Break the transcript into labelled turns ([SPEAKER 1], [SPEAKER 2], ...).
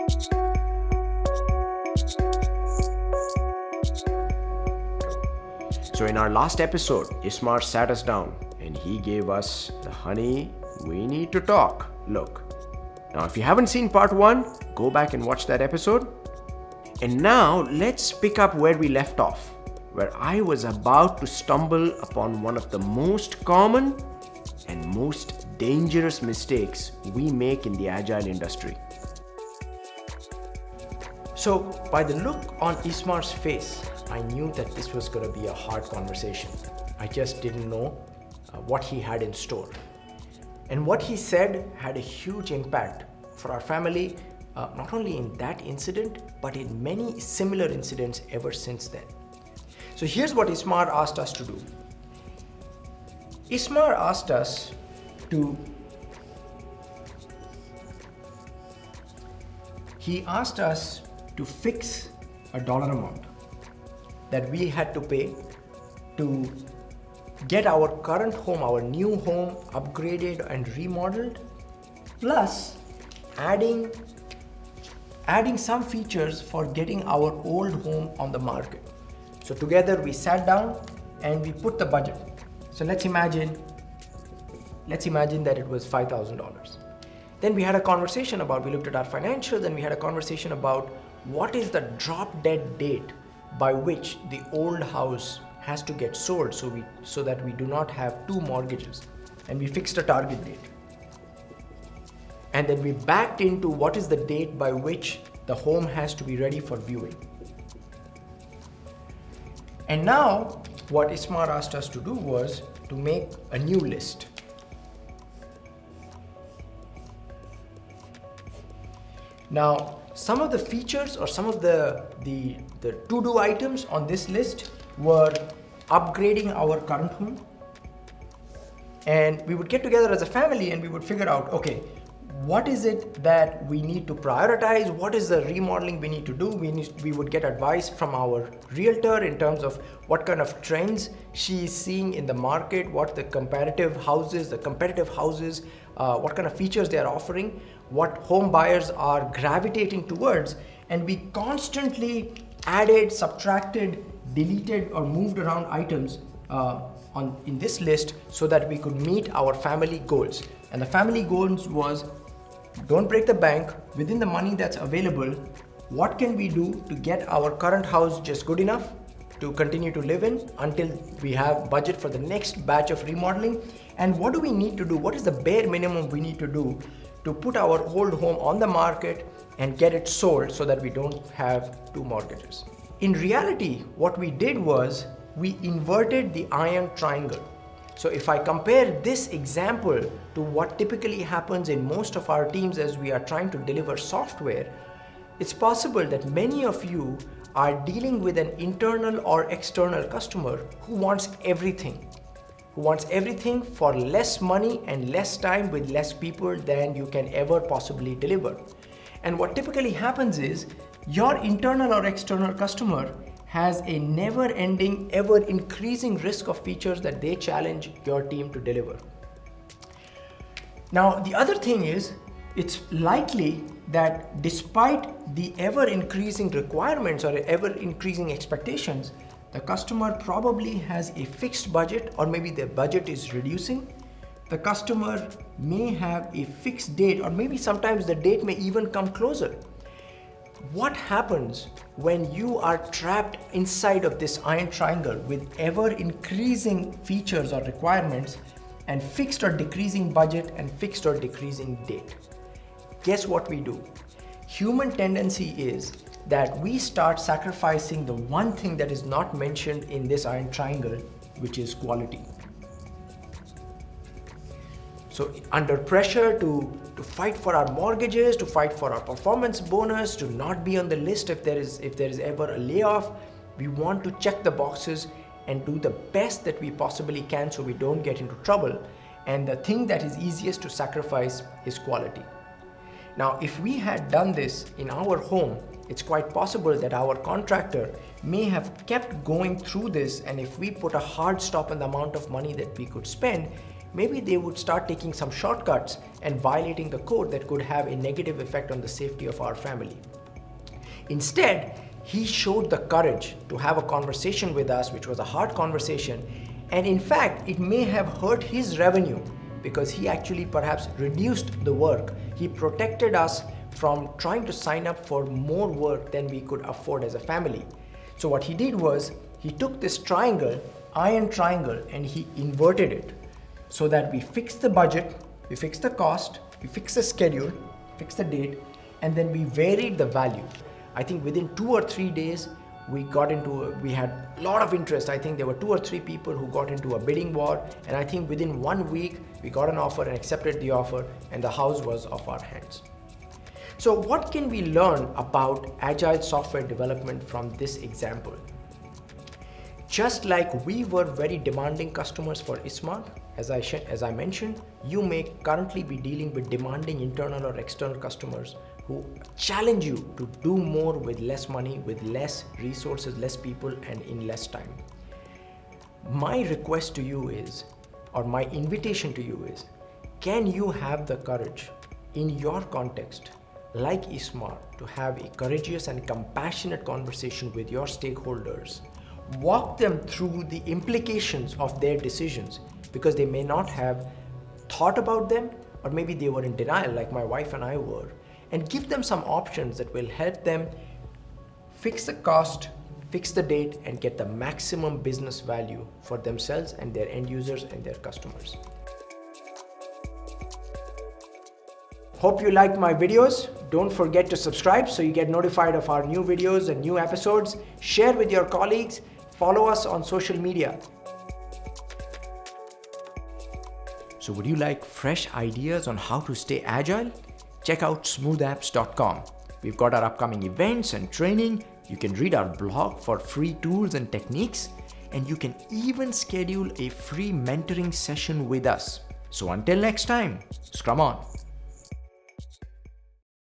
[SPEAKER 1] So in our last episode, Ismar sat us down and he gave us the honey, we need to talk look. Now, if you haven't seen part 1, go back and watch that episode. And now let's pick up where we left off, where I was about to stumble upon one of the most common and most dangerous mistakes we make in the agile industry.
[SPEAKER 2] So, by the look on Ismar's face, I knew that this was going to be a hard conversation. I just didn't know what he had in store. And what he said had a huge impact for our family, not only in that incident, but in many similar incidents ever since then. So here's what Ismar asked us to do. Ismar asked us to fix a dollar amount that we had to pay to get our current home, our new home, upgraded and remodeled, plus adding some features for getting our old home on the market. So together we sat down and we put the budget. So let's imagine that it was $5,000. Then we had a conversation we looked at our financials and we had a conversation about what is the drop dead date by which the old house has to get sold so that we do not have 2 mortgages, and we fixed a target date. And then we backed into what is the date by which the home has to be ready for viewing. And now what Ismar asked us to do was to make a new list. Now, some of the features or some of the to-do items on this list were upgrading our current home. And we would get together as a family and we would figure out, okay, what is it that we need to prioritize? What is the remodeling we need to do? We would get advice from our realtor in terms of what kind of trends she is seeing in the market, what the competitive houses, what kind of features they are offering, what home buyers are gravitating towards, and we constantly added, subtracted, deleted or moved around items in this list so that we could meet our family goals. And the family goals was, don't break the bank. Within the money that's available, what can we do to get our current house just good enough to continue to live in until we have budget for the next batch of remodeling? And what do we need to do? What is the bare minimum we need to do to put our old home on the market and get it sold so that we don't have 2 mortgages? In reality, what we did was we inverted the iron triangle. So if I compare this example to what typically happens in most of our teams as we are trying to deliver software, it's possible that many of you are dealing with an internal or external customer who wants everything for less money and less time with less people than you can ever possibly deliver. And what typically happens is your internal or external customer has a never-ending, ever-increasing risk of features that they challenge your team to deliver. Now, the other thing is, it's likely that despite the ever-increasing requirements or ever-increasing expectations, the customer probably has a fixed budget, or maybe their budget is reducing. The customer may have a fixed date, or maybe sometimes the date may even come closer. What happens when you are trapped inside of this iron triangle with ever-increasing features or requirements and fixed or decreasing budget and fixed or decreasing date? Guess what we do? Human tendency is that we start sacrificing the one thing that is not mentioned in this iron triangle, which is quality. So under pressure to fight for our mortgages, to fight for our performance bonus, to not be on the list if there is ever a layoff, we want to check the boxes and do the best that we possibly can so we don't get into trouble. And the thing that is easiest to sacrifice is quality. Now, if we had done this in our home, it's quite possible that our contractor may have kept going through this, and if we put a hard stop on the amount of money that we could spend, maybe they would start taking some shortcuts and violating the code that could have a negative effect on the safety of our family. Instead, he showed the courage to have a conversation with us, which was a hard conversation, and in fact, it may have hurt his revenue because he actually perhaps reduced the work. He protected us from trying to sign up for more work than we could afford as a family. So what he did was, he took this triangle, iron triangle, and he inverted it so that we fixed the budget, we fixed the cost, we fixed the schedule, fixed the date, and then we varied the value. I think within 2 or 3 days, we had a lot of interest. I think there were 2 or 3 people who got into a bidding war, and I think within 1 week, we got an offer and accepted the offer, and the house was off our hands. So what can we learn about agile software development from this example? Just like we were very demanding customers for Ismart, as I mentioned, you may currently be dealing with demanding internal or external customers who challenge you to do more with less money, with less resources, less people, and in less time. My request to you is, or my invitation to you is, can you have the courage in your context, like Ismart, to have a courageous and compassionate conversation with your stakeholders? Walk them through the implications of their decisions, because they may not have thought about them, or maybe they were in denial like my wife and I were, and give them some options that will help them fix the cost, fix the date, and get the maximum business value for themselves and their end users and their customers. Hope you liked my videos. Don't forget to subscribe so you get notified of our new videos and new episodes. Share with your colleagues. Follow us on social media. So would you like fresh ideas on how to stay agile? Check out smoothapps.com. We've got our upcoming events and training. You can read our blog for free tools and techniques, and you can even schedule a free mentoring session with us. So until next time, scrum on.